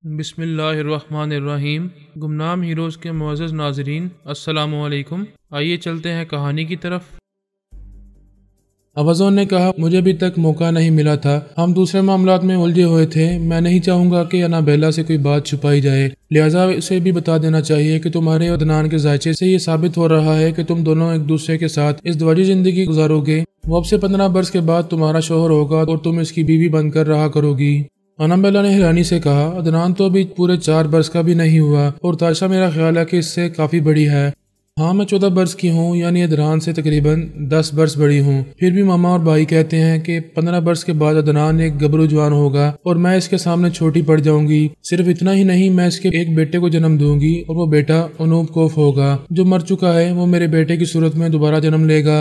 بسم اللہ الرحمن الرحیم۔ گمنام ہیروز کے معزز ناظرین، السلام علیکم۔ آئیے چلتے ہیں کہانی کی طرف۔ اوازون نے کہا، مجھے ابھی تک موقع نہیں ملا تھا، ہم دوسرے معاملات میں الجھے ہوئے تھے۔ میں نہیں چاہوں گا کہ انابیلا سے کوئی بات چھپائی جائے، لہٰذا اسے بھی بتا دینا چاہیے کہ تمہارے اور عدنان کے ذائچے سے یہ ثابت ہو رہا ہے کہ تم دونوں ایک دوسرے کے ساتھ ازدواجی زندگی گزارو گے۔ وہ اب سے 15 برس کے بعد تمہارا شوہر ہوگا اور تم اس کی بیوی بن کر رہا کرو گی۔ انابیلا نے حیرانی سے کہا، عدنان تو ابھی پورے 4 برس کا بھی نہیں ہوا، اور تائشہ میرا خیال ہے کہ اس سے کافی بڑی ہے۔ ہاں، میں 14 برس کی ہوں، یعنی عدنان سے تقریباً 10 برس بڑی ہوں۔ پھر بھی ماما اور بھائی کہتے ہیں کہ 15 برس کے بعد عدنان ایک گبرو جوان ہوگا اور میں اس کے سامنے چھوٹی پڑ جاؤں گی۔ صرف اتنا ہی نہیں، میں اس کے ایک بیٹے کو جنم دوں گی اور وہ بیٹا انوپ کوف ہوگا، جو مر چکا ہے۔ وہ میرے بیٹے کی صورت میں دوبارہ جنم لے گا۔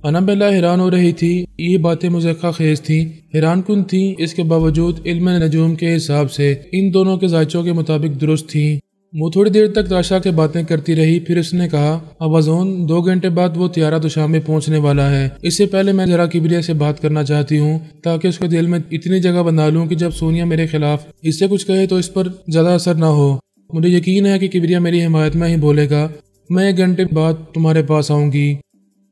انابیلا حیران ہو رہی تھی، یہ باتیں مضحکہ خیز تھیں، حیران کن تھیں، اس کے باوجود علم نجوم کے حساب سے ان دونوں کے ذائچوں کے مطابق درست تھیں۔ وہ تھوڑی دیر تک تائشہ کے باتیں کرتی رہی، پھر اس نے کہا، اوازون 2 گھنٹے بعد وہ طیارہ دوشام میں پہنچنے والا ہے۔ اس سے پہلے میں ذرا کبریا سے بات کرنا چاہتی ہوں، تاکہ اس کے دل میں اتنی جگہ بنا لوں کہ جب سونیا میرے خلاف اس سے کچھ کہے تو اس پر زیادہ اثر نہ ہو۔ مجھے یقین ہے کہ کبریا میری حمایت میں ہی بولے گا۔ میں 1 گھنٹے بعد تمہارے پاس آؤں گی۔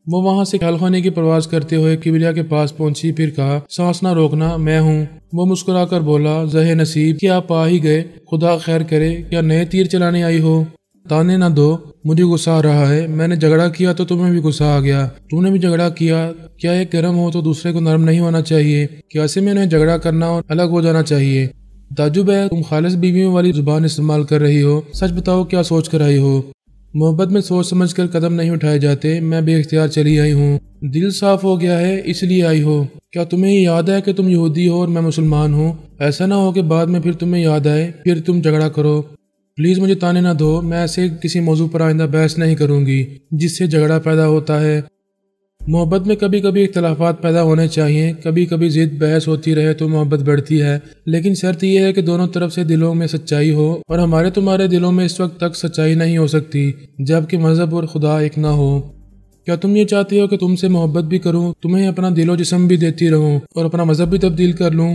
وہ وہاں سے خیال خانے کی پرواز کرتے ہوئے کبریا کے پاس پہنچی، پھر کہا، سانس نہ روکنا، میں ہوں۔ وہ مسکرا کر بولا، زہ نصیب، کیا آپ آ ہی گئے؟ خدا خیر کرے، کیا نئے تیر چلانے آئی ہو؟ تانے نہ دو، مجھے غصہ آ رہا ہے۔ میں نے جھگڑا کیا تو تمہیں بھی غصہ آ گیا، تم نے بھی جھگڑا کیا۔ کیا ایک گرم ہو تو دوسرے کو نرم نہیں ہونا چاہیے؟ کیا ایسے میں انہیں جھگڑا کرنا اور الگ ہو جانا چاہیے؟ تعجب ہے، تم خالص بیویوں والی زبان استعمال کر رہی ہو۔ سچ بتاؤ، کیا سوچ کر آئی ہو؟ محبت میں سوچ سمجھ کر قدم نہیں اٹھائے جاتے، میں بے اختیار چلی آئی ہوں۔ دل صاف ہو گیا ہے، اس لیے آئی ہو۔ کیا تمہیں یہ یاد ہے کہ تم یہودی ہو اور میں مسلمان ہوں؟ ایسا نہ ہو کہ بعد میں پھر تمہیں یاد آئے، پھر تم جھگڑا کرو۔ پلیز مجھے تانے نہ دو، میں ایسے کسی موضوع پر آئندہ بحث نہیں کروں گی جس سے جھگڑا پیدا ہوتا ہے۔ محبت میں کبھی کبھی اختلافات پیدا ہونے چاہیے، کبھی کبھی ضد بحث ہوتی رہے تو محبت بڑھتی ہے، لیکن شرط یہ ہے کہ دونوں طرف سے دلوں میں سچائی ہو، اور ہمارے تمہارے دلوں میں اس وقت تک سچائی نہیں ہو سکتی جب کہ مذہب اور خدا ایک نہ ہو۔ کیا تم یہ چاہتے ہو کہ تم سے محبت بھی کروں، تمہیں اپنا دل و جسم بھی دیتی رہوں اور اپنا مذہب بھی تبدیل کر لوں؟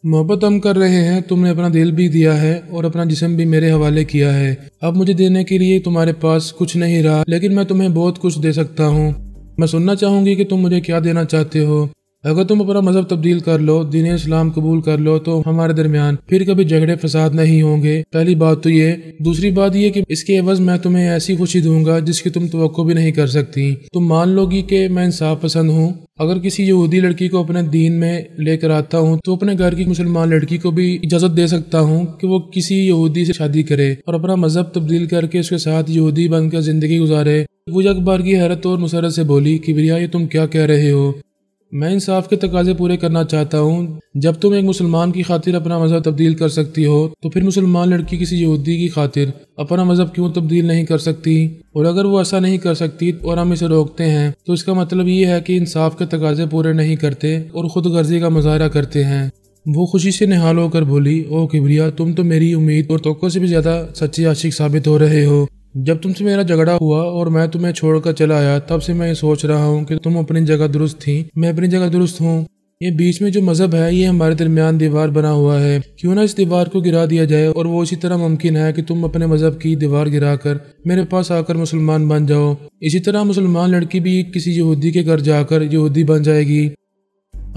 محبت ہم کر رہے ہیں، تم نے اپنا دل بھی دیا ہے اور اپنا جسم بھی میرے حوالے کیا ہے۔ اب مجھے دینے کے لیے تمہارے پاس کچھ نہیں رہا، لیکن میں تمہیں بہت کچھ دے سکتا ہوں۔ میں سننا چاہوں گی کہ تم مجھے کیا دینا چاہتے ہو۔ اگر تم اپنا مذہب تبدیل کر لو، دین اسلام قبول کر لو، تو ہمارے درمیان پھر کبھی جھگڑے فساد نہیں ہوں گے۔ پہلی بات تو یہ۔ دوسری بات یہ کہ اس کے عوض میں تمہیں ایسی خوشی دوں گا جس کی تم توقع بھی نہیں کر سکتی۔ تم مان لو گی کہ میں انصاف پسند ہوں۔ اگر کسی یہودی لڑکی کو اپنے دین میں لے کر آتا ہوں تو اپنے گھر کی مسلمان لڑکی کو بھی اجازت دے سکتا ہوں کہ وہ کسی یہودی سے شادی کرے اور اپنا مذہب تبدیل کر کے اس کے ساتھ یہودی بن کر زندگی گزارے۔ وہ یک بار کی حیرت اور مسرت سے بولی، کبریا، یہ تم کیا کہہ رہے ہو؟ میں انصاف کے تقاضے پورے کرنا چاہتا ہوں۔ جب تم ایک مسلمان کی خاطر اپنا مذہب تبدیل کر سکتی ہو تو پھر مسلمان لڑکی کسی یہودی کی خاطر اپنا مذہب کیوں تبدیل نہیں کر سکتی؟ اور اگر وہ ایسا نہیں کر سکتی اور ہم اسے روکتے ہیں تو اس کا مطلب یہ ہے کہ انصاف کے تقاضے پورے نہیں کرتے اور خود غرضی کا مظاہرہ کرتے ہیں۔ وہ خوشی سے نہال ہو کر بولی، او کبریا، تم تو میری امید اور توقع سے بھی زیادہ سچے عاشق ثابت ہو رہے ہو۔ جب تم سے میرا جھگڑا ہوا اور میں تمہیں چھوڑ کر چلا آیا، تب سے میں یہ سوچ رہا ہوں کہ تم اپنی جگہ درست تھی، میں اپنی جگہ درست ہوں۔ یہ بیچ میں جو مذہب ہے، یہ ہمارے درمیان دیوار بنا ہوا ہے، کیوں نہ اس دیوار کو گرا دیا جائے؟ اور وہ اسی طرح ممکن ہے کہ تم اپنے مذہب کی دیوار گرا کر میرے پاس آ کر مسلمان بن جاؤ۔ اسی طرح مسلمان لڑکی بھی کسی یہودی کے گھر جا کر یہودی بن جائے گی۔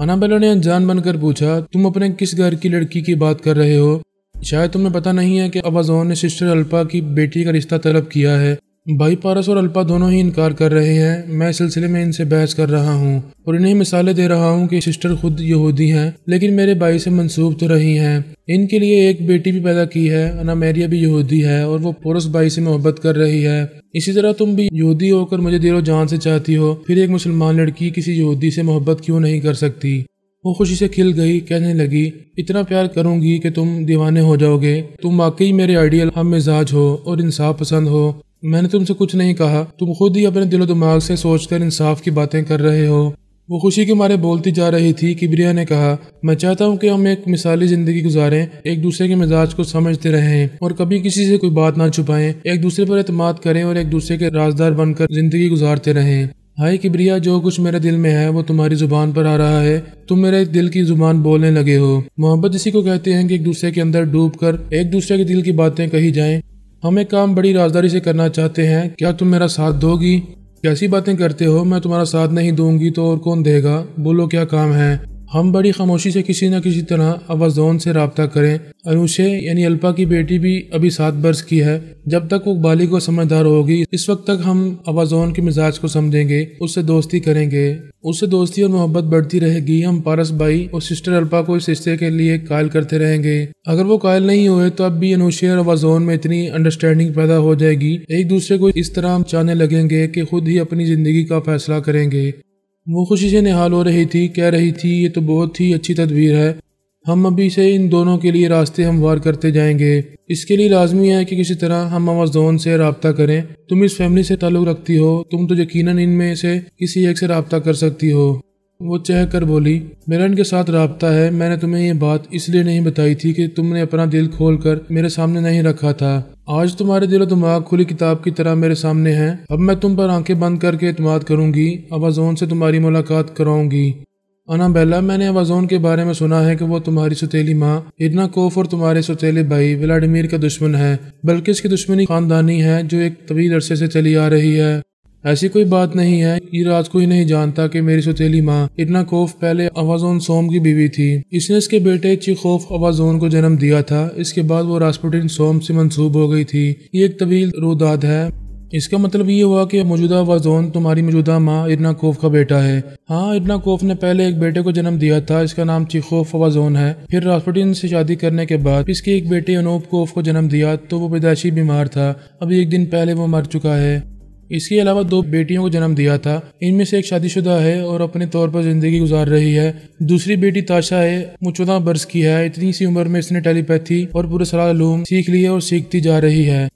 انابیلا نے انجان بن کر پوچھا، تم اپنے کس گھر کی لڑکی کی بات کر رہے ہو؟ شاید تمہیں پتہ نہیں ہے کہ اوازون نے سسٹر الپا کی بیٹی کا رشتہ طلب کیا ہے۔ بھائی پارس اور الپا دونوں ہی انکار کر رہے ہیں۔ میں اس سلسلے میں ان سے بحث کر رہا ہوں اور انہیں مثالیں دے رہا ہوں کہ سسٹر خود یہودی ہیں لیکن میرے بھائی سے منسوب تو رہی ہیں۔ ان کے لیے ایک بیٹی بھی پیدا کی ہے، انامیریا بھی یہودی ہے اور وہ پورس بھائی سے محبت کر رہی ہے۔ اسی طرح تم بھی یہودی ہو کر مجھے دل و جان سے چاہتی ہو، پھر ایک مسلمان لڑکی کسی یہودی سے محبت کیوں نہیں کر سکتی؟ وہ خوشی سے کھل گئی، کہنے لگی، اتنا پیار کروں گی کہ تم دیوانے ہو جاؤ گے۔ تم واقعی میرے آئیڈیل ہم مزاج ہو اور انصاف پسند ہو۔ میں نے تم سے کچھ نہیں کہا، تم خود ہی اپنے دل و دماغ سے سوچ کر انصاف کی باتیں کر رہے ہو۔ وہ خوشی کے مارے بولتی جا رہی تھی۔ کبریا نے کہا، میں چاہتا ہوں کہ ہم ایک مثالی زندگی گزاریں، ایک دوسرے کے مزاج کو سمجھتے رہیں اور کبھی کسی سے کوئی بات نہ چھپائیں، ایک دوسرے پر اعتماد کریں اور ایک دوسرے کے رازدار بن کر زندگی گزارتے رہیں۔ ہائے کبریا، جو کچھ میرے دل میں ہے وہ تمہاری زبان پر آ رہا ہے، تم میرے دل کی زبان بولنے لگے ہو۔ محبت اسی کو کہتے ہیں کہ ایک دوسرے کے اندر ڈوب کر ایک دوسرے کے دل کی باتیں کہی جائیں۔ ہم ایک کام بڑی رازداری سے کرنا چاہتے ہیں، کیا تم میرا ساتھ دو گی؟ کیسی باتیں کرتے ہو، میں تمہارا ساتھ نہیں دوں گی تو اور کون دے گا؟ بولو کیا کام ہے؟ ہم بڑی خاموشی سے کسی نہ کسی طرح آوازون سے رابطہ کریں۔ انوشے یعنی الپا کی بیٹی بھی ابھی 7 برس کی ہے۔ جب تک وہ بالغ و سمجھدار ہوگی اس وقت تک ہم آوازون کے مزاج کو سمجھیں گے، اس سے دوستی کریں گے، اس سے دوستی اور محبت بڑھتی رہے گی۔ ہم پارس بھائی اور سسٹر الپا کو اس رشتے کے لیے قائل کرتے رہیں گے۔ اگر وہ قائل نہیں ہوئے تو اب بھی انوشے اور آوازون میں اتنی انڈرسٹینڈنگ پیدا ہو جائے گی، ایک دوسرے کو اس طرح چاہنے لگیں گے کہ خود ہی اپنی زندگی کا فیصلہ کریں گے۔ وہ خوشی سے نہال ہو رہی تھی، کہہ رہی تھی یہ تو بہت ہی اچھی تدبیر ہے، ہم ابھی سے ان دونوں کے لیے راستے ہموار کرتے جائیں گے۔ اس کے لیے لازمی ہے کہ کسی طرح ہم آوازون سے رابطہ کریں۔ تم اس فیملی سے تعلق رکھتی ہو، تم تو یقیناً ان میں سے کسی ایک سے رابطہ کر سکتی ہو۔ وہ چہ کر بولی، میرا ان کے ساتھ رابطہ ہے۔ میں نے تمہیں یہ بات اس لیے نہیں بتائی تھی کہ تم نے اپنا دل کھول کر میرے سامنے نہیں رکھا تھا۔ آج تمہارے دل و دماغ کھلی کتاب کی طرح میرے سامنے ہیں۔ اب میں تم پر آنکھیں بند کر کے اعتماد کروں گی، آوازون سے تمہاری ملاقات کراؤں گی۔ انابیلا، میں نے آوازون کے بارے میں سنا ہے کہ وہ تمہاری سوتیلی ماں ایڈنا کوف اور تمہارے سوتیلے بھائی ولاڈیمیر کا دشمن ہے، بلکہ اس کی دشمنی خاندانی ہے جو ایک طویل عرصے سے چلی آ رہی ہے۔ ایسی کوئی بات نہیں ہے، یہ راز کوئی نہیں جانتا کہ میری سوتیلی ماں ایڈنا کوف پہلے آوازون سوم کی بیوی تھی۔ اس نے اس کے بیٹے چیخوف آوازون کو جنم دیا تھا، اس کے بعد وہ راسپوٹین سوم سے منسوب ہو گئی تھی۔ یہ ایک طویل روداد ہے۔ اس کا مطلب یہ ہوا کہ موجودہ آوازون تمہاری موجودہ ماں ایڈنا کوف کا بیٹا ہے۔ ہاں، ایڈنا کوف نے پہلے ایک بیٹے کو جنم دیا تھا، اس کا نام چیخوف آوازون ہے۔ پھر راسپوٹین سے شادی کرنے کے بعد اس کے ایک بیٹے انوپ کوف کو جنم دیا تو وہ پیدائشی بیمار تھا، ابھی 1 دن پہلے وہ مر چکا ہے۔ اس کے علاوہ 2 بیٹیوں کو جنم دیا تھا، ان میں سے ایک شادی شدہ ہے اور اپنے طور پر زندگی گزار رہی ہے۔ دوسری بیٹی تاشا ہے، وہ 14 برس کی ہے۔ اتنی سی عمر میں اس نے ٹیلی پیتھی اور پورے سرال علوم سیکھ لیے اور سیکھتی جا رہی ہے۔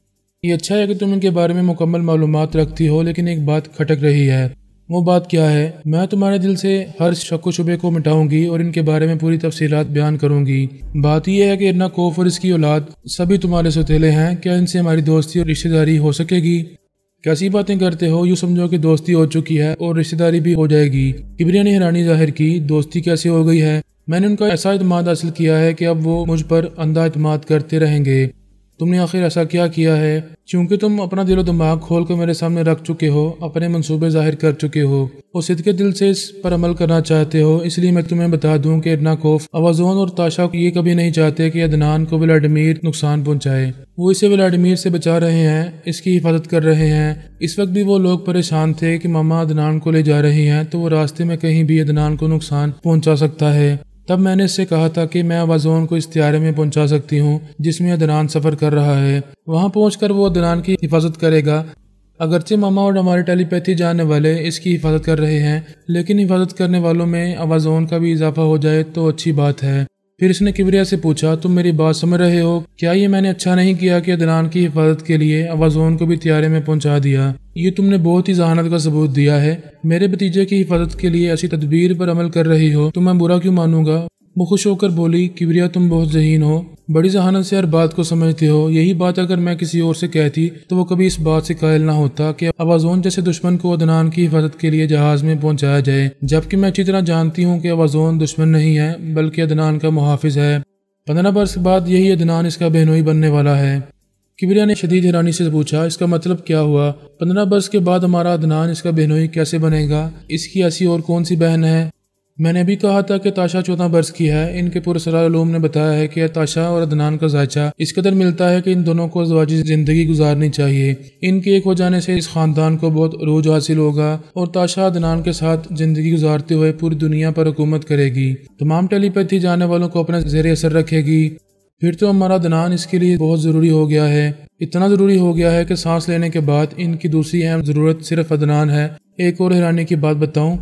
یہ اچھا ہے کہ تم ان کے بارے میں مکمل معلومات رکھتی ہو، لیکن ایک بات کھٹک رہی ہے۔ وہ بات کیا ہے؟ میں تمہارے دل سے ہر شک و شبے کو مٹاؤں گی اور ان کے بارے میں پوری تفصیلات بیان کروں گی۔ بات یہ ہے کہ ایڈنا کوف اور اس کی اولاد سبھی تمہارے سوتیلے ہیں، کیا ان سے ہماری دوستی اور رشتہ داری ہو سکے گی؟ کیسی باتیں کرتے ہو؟ یوں سمجھو کہ دوستی ہو چکی ہے اور رشتہ داری بھی ہو جائے گی۔ کبریا نے حیرانی ظاہر کی، دوستی کیسے ہو گئی ہے؟ میں نے ان کا ایسا اعتماد حاصل کیا ہے کہ اب وہ مجھ پر اندھا اعتماد کرتے رہیں گے۔ تم نے آخر ایسا کیا کیا ہے؟ چونکہ تم اپنا دل و دماغ کھول کر میرے سامنے رکھ چکے ہو، اپنے منصوبے ظاہر کر چکے ہو اور صدقے دل سے اس پر عمل کرنا چاہتے ہو، اس لیے میں تمہیں بتا دوں کہ ایڈنا کوف آوازون اور تاشا یہ کبھی نہیں چاہتے کہ عدنان کو ولاڈیمیر نقصان پہنچائے۔ وہ اسے ولاڈیمیر سے بچا رہے ہیں، اس کی حفاظت کر رہے ہیں۔ اس وقت بھی وہ لوگ پریشان تھے کہ ماما عدنان کو لے جا رہی ہیں تو وہ راستے میں کہیں بھی عدنان کو نقصان پہنچا سکتا ہے۔ تب میں نے اس سے کہا تھا کہ میں آوازون کو اس طیارے میں پہنچا سکتی ہوں جس میں عدنان سفر کر رہا ہے، وہاں پہنچ کر وہ عدنان کی حفاظت کرے گا۔ اگرچہ ماما اور ہمارے ٹیلی پیتھی جاننے والے اس کی حفاظت کر رہے ہیں، لیکن حفاظت کرنے والوں میں آوازون کا بھی اضافہ ہو جائے تو اچھی بات ہے۔ پھر اس نے کبریا سے پوچھا، تم میری بات سمجھ رہے ہو؟ کیا یہ میں نے اچھا نہیں کیا کہ عدنان کی حفاظت کے لیے آوازون کو بھی طیارے میں پہنچا دیا؟ یہ تم نے بہت ہی ذہانت کا ثبوت دیا ہے۔ میرے بھتیجے کی حفاظت کے لیے ایسی تدبیر پر عمل کر رہی ہو تو میں برا کیوں مانوں گا؟ وہ خوش ہو کر بولی، کبریا تم بہت ذہین ہو، بڑی ذہانت سے ہر بات کو سمجھتے ہو۔ یہی بات اگر میں کسی اور سے کہتی تو وہ کبھی اس بات سے قائل نہ ہوتا کہ آوازون جیسے دشمن کو عدنان کی حفاظت کے لیے جہاز میں پہنچایا جائے، جبکہ میں اچھی طرح جانتی ہوں کہ آوازون دشمن نہیں ہے بلکہ عدنان کا محافظ ہے۔ 15 برس بعد یہی عدنان اس کا بہنوئی بننے والا ہے۔ کبریا نے شدید حیرانی سے پوچھا، اس کا مطلب کیا ہوا؟ 15 برس کے بعد ہمارا عدنان اس کا بہنوئی کیسے بنے گا؟ اس کی ایسی اور کون سی بہن ہے؟ میں نے بھی کہا تھا کہ تاشا 14 برس کی ہے۔ ان کے پراسرار علوم نے بتایا ہے کہ تاشا اور عدنان کا ذائچہ اس قدر ملتا ہے کہ ان دونوں کو ازدواجی زندگی گزارنی چاہیے۔ ان کے ایک ہو جانے سے اس خاندان کو بہت عروج حاصل ہوگا اور تاشا عدنان کے ساتھ زندگی گزارتے ہوئے پوری دنیا پر حکومت کرے گی، تمام ٹیلی پیتھی جانے والوں کو اپنا زیر اثر رکھے گی۔ پھر تو ہمارا عدنان اس کے لیے بہت ضروری ہو گیا ہے، اتنا ضروری ہو گیا ہے کہ سانس لینے کے بعد ان کی دوسری اہم ضرورت صرف عدنان ہے۔ ایک اور حیرانی کی بات بتاؤں؟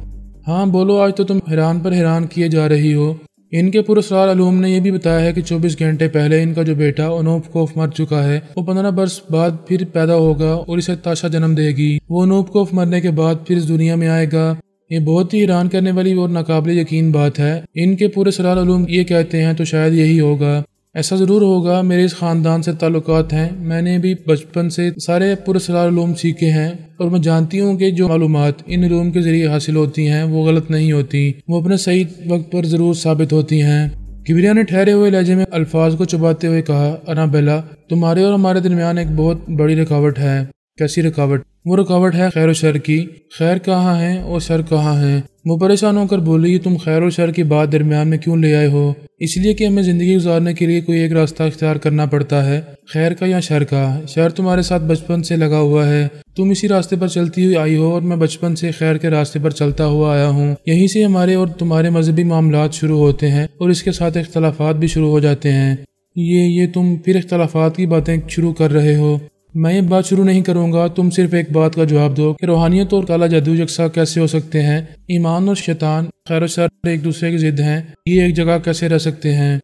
ہاں بولو، آج تو تم حیران پر حیران کیے جا رہی ہو۔ ان کے پراسرار علوم نے یہ بھی بتایا ہے کہ 24 گھنٹے پہلے ان کا جو بیٹا انوپ کوف مر چکا ہے، وہ 15 برس بعد پھر پیدا ہوگا اور اسے تاشا جنم دے گی۔ وہ انوپ کوف مرنے کے بعد پھر اس دنیا میں آئے گا۔ یہ بہت ہی حیران کرنے والی اور ناقابل یقین بات ہے۔ ان کے پورے سرال علوم یہ کہتے ہیں تو شاید یہی ہوگا۔ ایسا ضرور ہوگا، میرے اس خاندان سے تعلقات ہیں، میں نے بھی بچپن سے سارے پراسرار علوم سیکھے ہیں اور میں جانتی ہوں کہ جو معلومات ان علوم کے ذریعے حاصل ہوتی ہیں وہ غلط نہیں ہوتی، وہ اپنے صحیح وقت پر ضرور ثابت ہوتی ہیں۔ کبریا نے ٹھہرے ہوئے لہجے میں الفاظ کو چباتے ہوئے کہا، انابیلا، تمہارے اور ہمارے درمیان ایک بہت بڑی رکاوٹ ہے۔ کیسی رکاوٹ؟ وہ رکاوٹ ہے خیر و شر کی۔ خیر کہاں ہے اور شر کہاں ہے؟ وہ پریشان ہو کر بولی، تم خیر و شر کی بات درمیان میں کیوں لے آئے ہو؟ اس لیے کہ ہمیں زندگی گزارنے کے لیے کوئی ایک راستہ اختیار کرنا پڑتا ہے، خیر کا یا شر کا۔ شر تمہارے ساتھ بچپن سے لگا ہوا ہے، تم اسی راستے پر چلتی ہوئی آئی ہو اور میں بچپن سے خیر کے راستے پر چلتا ہوا آیا ہوں۔ یہیں سے ہمارے اور تمہارے مذہبی معاملات شروع ہوتے ہیں اور اس کے ساتھ اختلافات بھی شروع ہو جاتے ہیں۔ یہ تم پھر اختلافات کی باتیں شروع کر رہے ہو۔ میں یہ بات شروع نہیں کروں گا، تم صرف ایک بات کا جواب دو کہ روحانیت اور کالا جادو یکساں کیسے ہو سکتے ہیں؟ ایمان اور شیطان، خیر و شر ایک دوسرے کی ضد ہیں، یہ ایک جگہ کیسے رہ سکتے ہیں؟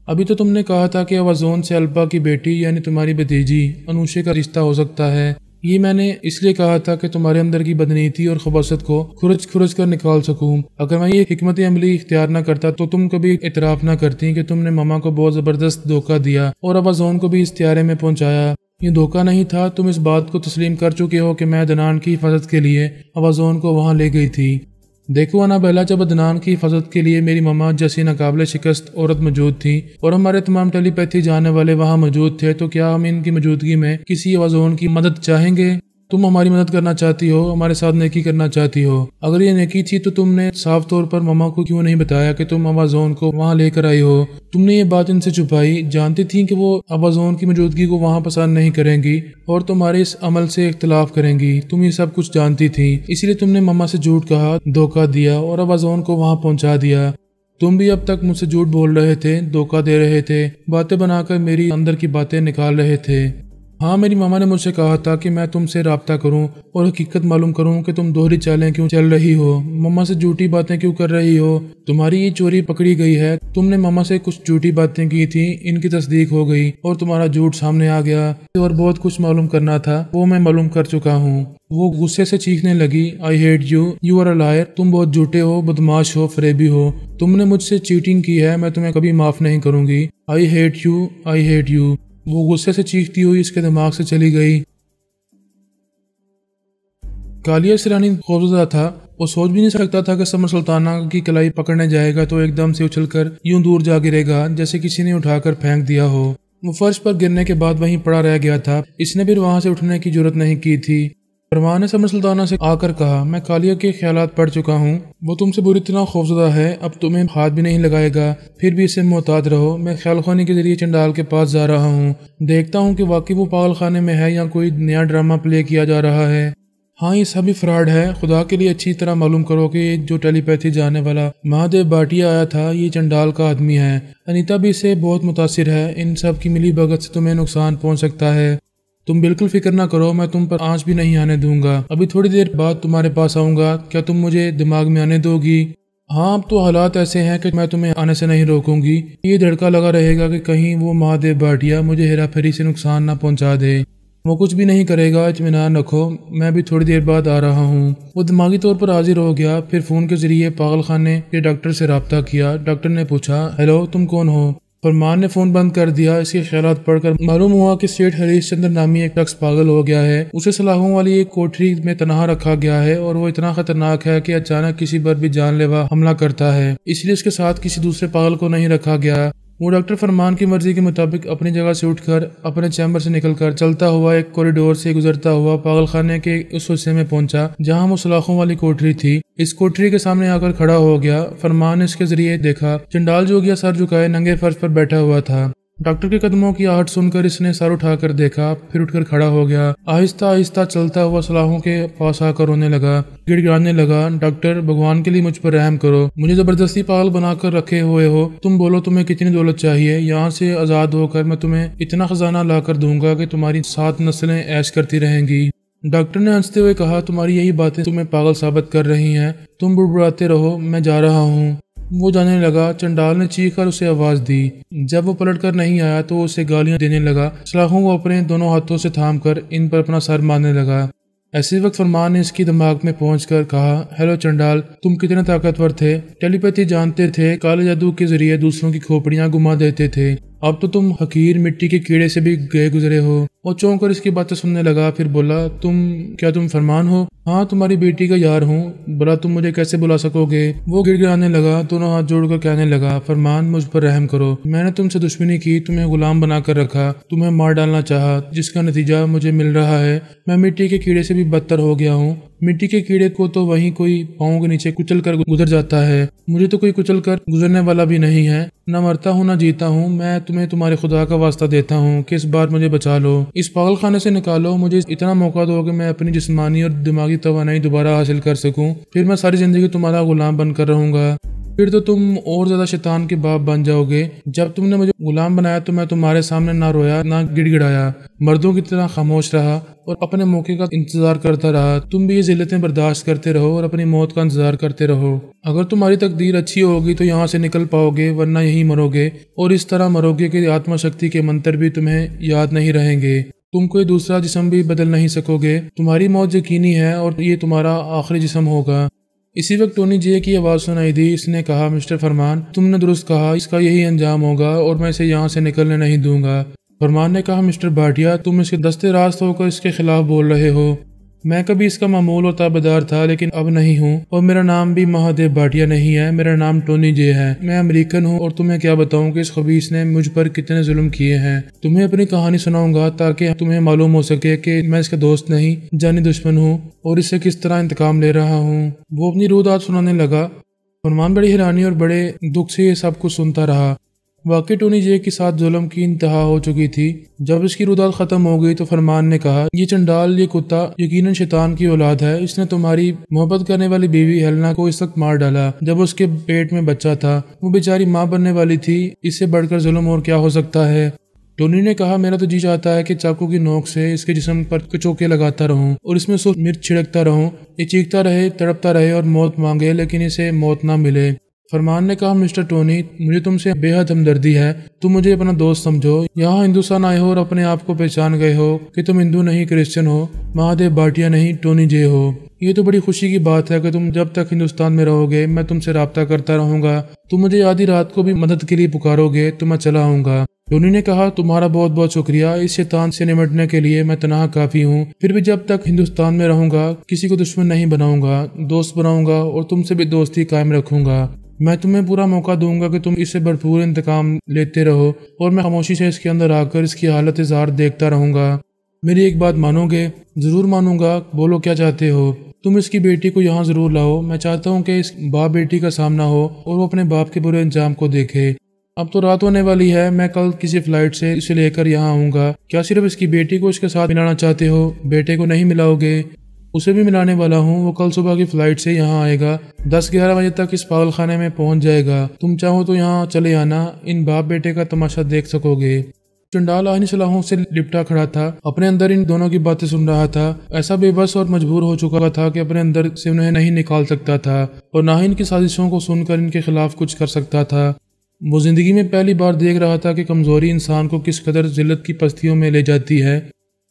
ابھی تو تم نے کہا تھا کہ اوازون سے الپا کی بیٹی یعنی تمہاری بھتیجی انوشے کا رشتہ ہو سکتا ہے۔ یہ میں نے اس لیے کہا تھا کہ تمہارے اندر کی بدنیتی اور خباثت کو کھرچ کر نکال سکوں۔ اگر میں یہ حکمت عملی اختیار نہ کرتا تو تم کبھی اعتراف نہ کرتی کہ تم نے ماما کو بہت زبردست دھوکہ دیا اور اوازون کو بھی اس تیارے میں پہنچایا۔ یہ دھوکہ نہیں تھا، تم اس بات کو تسلیم کر چکے ہو کہ میں عدنان کی حفاظت کے لیے اوازون کو وہاں لے گئی تھی۔ دیکھو انابیلا، جب عدنان کی حفاظت کے لیے میری ماما جیسی ناقابل شکست عورت موجود تھی اور ہمارے تمام ٹیلی پیتھی جانے والے وہاں موجود تھے، تو کیا ہم ان کی موجودگی میں کسی اوازون کی مدد چاہیں گے؟ تم ہماری مدد کرنا چاہتی ہو، ہمارے ساتھ نیکی کرنا چاہتی ہو۔ اگر یہ نیکی تھی تو تم نے صاف طور پر ماما کو کیوں نہیں بتایا کہ تم اوازون کو وہاں لے کر آئی ہو؟ تم نے یہ بات ان سے چھپائی، جانتی تھی کہ وہ اوازون کی موجودگی کو وہاں پسند نہیں کریں گی اور تمہارے اس عمل سے اختلاف کریں گی۔ تم یہ سب کچھ جانتی تھی، اس لیے تم نے ماما سے جھوٹ کہا، دھوکہ دیا اور اوازون کو وہاں پہنچا دیا۔ تم بھی اب تک مجھ سے جھوٹ بول رہے تھے، دھوکہ دے رہے تھے، باتیں بنا کر میری اندر کی باتیں نکال رہے تھے۔ ہاں، میری ماما نے مجھ سے کہا تھا کہ میں تم سے رابطہ کروں اور حقیقت معلوم کروں کہ تم دوہری چالیں کیوں چل رہی ہو، ماما سے جھوٹی باتیں کیوں کر رہی ہو۔ تمہاری یہ چوری پکڑی گئی ہے، تم نے ماما سے کچھ جھوٹی باتیں کی تھی، ان کی تصدیق ہو گئی اور تمہارا جھوٹ سامنے آ گیا، اور بہت کچھ معلوم کرنا تھا وہ میں معلوم کر چکا ہوں۔ وہ غصے سے چیخنے لگی، I hate you, you are a liar, تم بہت جھوٹے ہو، بدماش ہو، فریبی ہو، تم نے مجھ سے چیٹنگ کی ہے، میں تمہیں کبھی معاف نہیں کروں گی، آئی hate you, I hate you. وہ غصے سے چیختی ہوئی اس کے دماغ سے چلی گئی۔ کالیا سرانی خوفزدہ تھا، وہ سوچ بھی نہیں سکتا تھا کہ سمر سلطانہ کی کلائی پکڑنے جائے گا تو ایک دم سے اچھل کر یوں دور جا گرے گا جیسے کسی نے اٹھا کر پھینک دیا ہو۔ وہ فرش پر گرنے کے بعد وہیں پڑا رہ گیا تھا، اس نے پھر وہاں سے اٹھنے کی جرت نہیں کی تھی۔ پروان نے سمر سلطانہ سے آ کر کہا، میں کالیا کے خیالات پڑھ چکا ہوں، وہ تم سے بری طرح خوفزدہ ہے، اب تمہیں ہاتھ بھی نہیں لگائے گا، پھر بھی اس سے محتاط رہو۔ میں خیال خوانی کے ذریعے چنڈال کے پاس جا رہا ہوں، دیکھتا ہوں کہ واقعی وہ پاگل خانے میں ہے یا کوئی نیا ڈرامہ پلے کیا جا رہا ہے۔ ہاں، یہ سبھی فراڈ ہے، خدا کے لیے اچھی طرح معلوم کرو کہ جو ٹیلی پیتھی جانے والا مہادیو بھاٹیا آیا تھا یہ چنڈال کا آدمی ہے۔ انیتا بھی اس سے بہت متاثر ہے، ان سب کی ملی بھگت سے تمہیں نقصان پہنچ سکتا ہے۔ تم بالکل فکر نہ کرو، میں تم پر آنچ بھی نہیں آنے دوں گا، ابھی تھوڑی دیر بعد تمہارے پاس آؤں گا، کیا تم مجھے دماغ میں آنے دو گی؟ ہاں، اب تو حالات ایسے ہیں کہ میں تمہیں آنے سے نہیں روکوں گی، یہ دھڑکا لگا رہے گا کہ کہیں وہ مہادیو بھاٹیا مجھے ہیرا پھیری سے نقصان نہ پہنچا دے۔ وہ کچھ بھی نہیں کرے گا، اطمینان رکھو، میں بھی تھوڑی دیر بعد آ رہا ہوں۔ وہ دماغی طور پر حاضر ہو گیا، پھر فون کے ذریعے پاگل خانے کے ڈاکٹر سے رابطہ کیا۔ ڈاکٹر نے پوچھا، ہیلو، تم کون ہو؟ فرمان نے فون بند کر دیا۔ اس کے خیالات پڑھ کر معلوم ہوا کہ سیٹھ ہریش چندر نامی ایک شخص پاگل ہو گیا ہے، اسے سلاخوں والی ایک کوٹری میں تنہا رکھا گیا ہے اور وہ اتنا خطرناک ہے کہ اچانک کسی پر بھی جان لیوا حملہ کرتا ہے، اس لیے اس کے ساتھ کسی دوسرے پاگل کو نہیں رکھا گیا۔ وہ ڈاکٹر فرمان کی مرضی کے مطابق اپنی جگہ سے اٹھ کر اپنے چیمبر سے نکل کر چلتا ہوا ایک کوریڈور سے گزرتا ہوا پاگل خانے کے اس حصے میں پہنچا جہاں وہ سلاخوں والی کوٹری تھی۔ اس کوٹری کے سامنے آ کر کھڑا ہو گیا۔ فرمان نے اس کے ذریعے دیکھا چنڈال جوگیا سر جھکائے ننگے فرش پر بیٹھا ہوا تھا۔ ڈاکٹر کے قدموں کی آہٹ سن کر اس نے سر اٹھا کر دیکھا، پھر اٹھ کر کھڑا ہو گیا۔ آہستہ آہستہ چلتا ہوا سلاخوں کے پاس آ کر رونے لگا، گڑ گڑانے لگا، ڈاکٹر بھگوان کے لیے مجھ پر رحم کرو، مجھے زبردستی پاگل بنا کر رکھے ہوئے ہو، تم بولو تمہیں کتنی دولت چاہیے، یہاں سے آزاد ہو کر میں تمہیں اتنا خزانہ لا کر دوں گا کہ تمہاری 7 نسلیں عیش کرتی رہیں گی۔ ڈاکٹر نے ہنستے ہوئے کہا، تمہاری یہی باتیں تمہیں پاگل ثابت کر رہی ہیں، تم بڑبڑاتے رہو، میں جا رہا ہوں۔ وہ جانے لگا۔ چنڈال نے چیخ کر اسے آواز دی۔ جب وہ پلٹ کر نہیں آیا تو اسے گالیاں دینے لگا، سلاخوں کو اپنے دونوں ہاتھوں سے تھام کر ان پر اپنا سر مارنے لگا۔ ایسے وقت فرمان نے اس کی دماغ میں پہنچ کر کہا، ہیلو چنڈال، تم کتنے طاقتور تھے، ٹیلی پیتھی جانتے تھے، کالے جادو کے ذریعے دوسروں کی کھوپڑیاں گما دیتے تھے، اب تو تم حقیر مٹی کے کیڑے سے بھی گئے گزرے ہو۔ اور چونک کر اس کی باتیں سننے لگا، پھر بولا کیا تم فرمان ہو؟ ہاں، تمہاری بیٹی کا یار ہوں، بلا تم مجھے کیسے بلا سکو گے؟ وہ گڑ گڑانے لگا، دونوں ہاتھ جوڑ کر کہنے لگا، فرمان مجھ پر رحم کرو، میں نے تم سے دشمنی کی، تمہیں غلام بنا کر رکھا، تمہیں مار ڈالنا چاہا، جس کا نتیجہ مجھے مل رہا ہے۔ میں مٹی کے کیڑے سے بھی بدتر ہو گیا ہوں۔ مٹی کے کیڑے کو تو وہیں کوئی پاؤں کے نیچے کچل کر گزر جاتا ہے، مجھے تو کوئی کچل کر گزرنے والا بھی نہیں ہے۔ نہ مرتا ہوں نہ جیتا ہوں، میں تمہیں تمہارے خدا کا واسطہ دیتا ہوں کہ اس بار مجھے بچا لو، اس پاگل خانے سے نکالو، مجھے اتنا موقع دو کہ میں اپنی جسمانی اور دماغی توانائی دوبارہ حاصل کر سکوں، پھر میں ساری زندگی تمہارا غلام بن کر رہوں گا، پھر تو تم اور زیادہ شیطان کے باپ بن جاؤ گے۔ جب تم نے مجھے غلام بنایا تو میں تمہارے سامنے نہ رویا نہ گڑ گڑایا، مردوں کی طرح خاموش رہا اور اپنے موقع کا انتظار کرتا رہا۔ تم بھی یہ ذلتیں برداشت کرتے رہو اور اپنی موت کا انتظار کرتے رہو۔ اگر تمہاری تقدیر اچھی ہوگی تو یہاں سے نکل پاؤ گے، ورنہ یہی مرو گے، اور اس طرح مرو گے کہ آتما شکتی کے منتر بھی تمہیں یاد نہیں رہیں گے، تم کوئی دوسرا جسم بھی بدل نہیں سکو گے، تمہاری موت یقینی ہے اور یہ تمہارا آخری جسم ہوگا۔ اسی وقت ٹونی جے کی آواز سنائی دی، اس نے کہا، مسٹر فرمان، تم نے درست کہا، اس کا یہی انجام ہوگا اور میں اسے یہاں سے نکلنے نہیں دوں گا۔ فرمان نے کہا، مسٹر بھاٹیا، تم اس کے دستے راست ہو کر اس کے خلاف بول رہے ہو۔ میں کبھی اس کا معمول اور تابعدار تھا، لیکن اب نہیں ہوں، اور میرا نام بھی مہادیو بھاٹیا نہیں ہے، میرا نام ٹونی جے ہے۔ میں امریکن ہوں اور تمہیں کیا بتاؤں کہ اس خبیث نے مجھ پر کتنے ظلم کیے ہیں۔ تمہیں اپنی کہانی سناؤں گا تاکہ تمہیں معلوم ہو سکے کہ میں اس کا دوست نہیں، جانی دشمن ہوں، اور اس سے کس طرح انتقام لے رہا ہوں۔ وہ اپنی رودات سنانے لگا۔ فرمان بڑی حیرانی اور بڑے دکھ سے یہ سب کچھ سنتا رہا۔ واقعی ٹونی جے کے ساتھ ظلم کی انتہا ہو چکی تھی۔ جب اس کی رودات ختم ہو گئی تو فرمان نے کہا، یہ چنڈال، یہ کتا یقیناً شیطان کی اولاد ہے، اس نے تمہاری محبت کرنے والی بیوی ہیلنا کو اس وقت مار ڈالا جب اس کے پیٹ میں بچہ تھا، وہ بیچاری ماں بننے والی تھی، اس سے بڑھ کر ظلم اور کیا ہو سکتا ہے؟ ٹونی نے کہا، میرا تو جی چاہتا ہے کہ چاقو کی نوک سے اس کے جسم پر کچوکے لگاتا رہوں اور اس میں سرخ مرچ چھڑکتا رہوں، یہ چیختا رہے، تڑپتا رہے اور موت مانگے، لیکن اسے موت نہ ملے۔ فرمان نے کہا، مسٹر ٹونی، مجھے تم سے بے حد ہمدردی ہے، تم مجھے اپنا دوست سمجھو، یہاں ہندوستان آئے ہو اور اپنے آپ کو پہچان گئے ہو کہ تم ہندو نہیں، کرسچن ہو، مہادیو بھاٹیا نہیں، ٹونی جے ہو۔ یہ تو بڑی خوشی کی بات ہے کہ تم جب تک ہندوستان میں رہو گے میں تم سے رابطہ کرتا رہوں گا، تم مجھے آدھی رات کو بھی مدد کے لیے پکارو گے تو میں چلا آؤں گا۔ ٹونی نے کہا، تمہارا بہت بہت شکریہ، اس شیطان سے نمٹنے کے لیے میں تنہا کافی ہوں، پھر بھی جب تک ہندوستان میں رہوں گا کسی کو دشمن نہیں بناؤں گا، دوست بناؤں گا اور تم سے بھی دوستی قائم رکھوں گا۔ میں تمہیں پورا موقع دوں گا کہ تم اس سے بھرپور انتقام لیتے رہو اور میں خاموشی سے اس کے اندر آ کر اس کی حالت زار دیکھتا رہوں گا۔ میری ایک بات مانو گے؟ ضرور مانوں گا، بولو کیا چاہتے ہو؟ تم اس کی بیٹی کو یہاں ضرور لاؤ، میں چاہتا ہوں کہ اس باپ بیٹی کا سامنا ہو اور وہ اپنے باپ کے برے انجام کو دیکھے۔ اب تو رات ہونے والی ہے، میں کل کسی فلائٹ سے اسے لے کر یہاں آؤں گا۔ کیا صرف اس کی بیٹی کو اس کے ساتھ ملانا چاہتے ہو؟ بیٹے کو نہیں ملاؤ گے؟ اسے بھی ملانے والا ہوں، وہ کل صبح کی فلائٹ سے یہاں آئے گا، 10-11 بجے تک اس پاگل خانے میں پہنچ جائے گا، تم چاہو تو یہاں چلے آنا، ان باپ بیٹے کا تماشا دیکھ سکو گے۔ چنڈال آہنی سلاحوں سے لپٹا کھڑا تھا، اپنے اندر ان دونوں کی باتیں سن رہا تھا، ایسا بے بس اور مجبور ہو چکا تھا کہ اپنے اندر سے انہیں نہیں نکال سکتا تھا اور نہ ہی ان کی سازشوں کو سن کر ان کے خلاف کچھ کر سکتا تھا۔ وہ زندگی میں پہلی بار دیکھ رہا تھا کہ کمزوری انسان کو کس قدر ذلت کی پستیوں میں لے جاتی ہے۔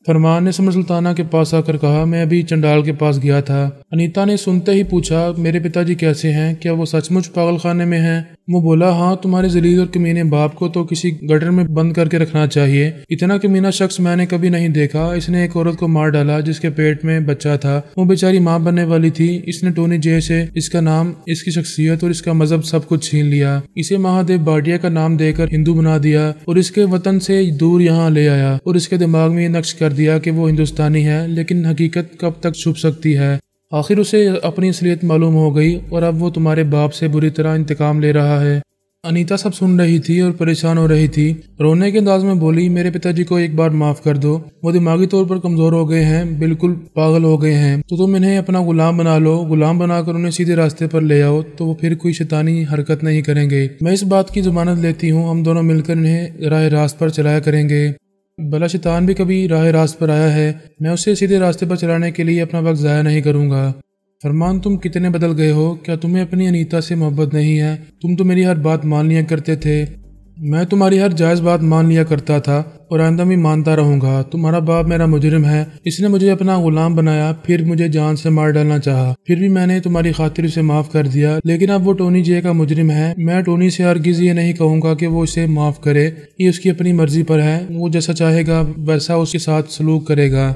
فرمان نے سمر سلطانہ کے پاس آ کر کہا، میں ابھی چنڈال کے پاس گیا تھا۔ انیتا نے سنتے ہی پوچھا، میرے پتا جی کیسے ہیں؟ کیا وہ سچ مچ پاگل خانے میں ہیں؟ وہ بولا، ہاں، تمہارے ذلیل اور کمینے باپ کو تو کسی گٹر میں بند کر کے رکھنا چاہیے، اتنا کمینہ شخص میں نے کبھی نہیں دیکھا، اس نے ایک عورت کو مار ڈالا جس کے پیٹ میں بچہ تھا، وہ بیچاری ماں بننے والی تھی، اس نے ٹونی جے سے اس کا نام، اس کی شخصیت اور اس کا مذہب سب کچھ چھین لیا، اسے مہادیو بھاٹیا کا نام دے کر ہندو بنا دیا اور اس کے وطن سے دور یہاں لے آیا اور اس کے دماغ میں یہ نقش کر دیا کہ وہ ہندوستانی ہے، لیکن حقیقت کب تک چھپ سکتی ہے؟ آخر اسے اپنی اصلیت معلوم ہو گئی اور اب وہ تمہارے باپ سے بری طرح انتقام لے رہا ہے۔ انیتا سب سن رہی تھی اور پریشان ہو رہی تھی، رونے کے انداز میں بولی، میرے پتا جی کو ایک بار معاف کر دو، وہ دماغی طور پر کمزور ہو گئے ہیں، بالکل پاگل ہو گئے ہیں، تو تم انہیں اپنا غلام بنا لو، غلام بنا کر انہیں سیدھے راستے پر لے آؤ تو وہ پھر کوئی شیطانی حرکت نہیں کریں گے۔ میں اس بات کی ضمانت لیتی ہوں، ہم دونوں مل کر انہیں راہ راست پر چلایا کریں گے۔ بھلا شیطان بھی کبھی راہ راست پر آیا ہے، میں اسے سیدھے راستے پر چلانے کے لیے اپنا وقت ضائع نہیں کروں گا۔ فرمان، تم کتنے بدل گئے ہو، کیا تمہیں اپنی انیتا سے محبت نہیں ہے؟ تم تو میری ہر بات مان لیا کرتے تھے۔ میں تمہاری ہر جائز بات مان لیا کرتا تھا اور آئندہ بھی مانتا رہوں گا۔ تمہارا باپ میرا مجرم ہے، اس نے مجھے اپنا غلام بنایا، پھر مجھے جان سے مار ڈالنا چاہا، پھر بھی میں نے تمہاری خاطر اسے معاف کر دیا، لیکن اب وہ ٹونی جے کا مجرم ہے۔ میں ٹونی سے ہرگز یہ نہیں کہوں گا کہ وہ اسے معاف کرے، یہ اس کی اپنی مرضی پر ہے، وہ جیسا چاہے گا ویسا اس کے ساتھ سلوک کرے گا۔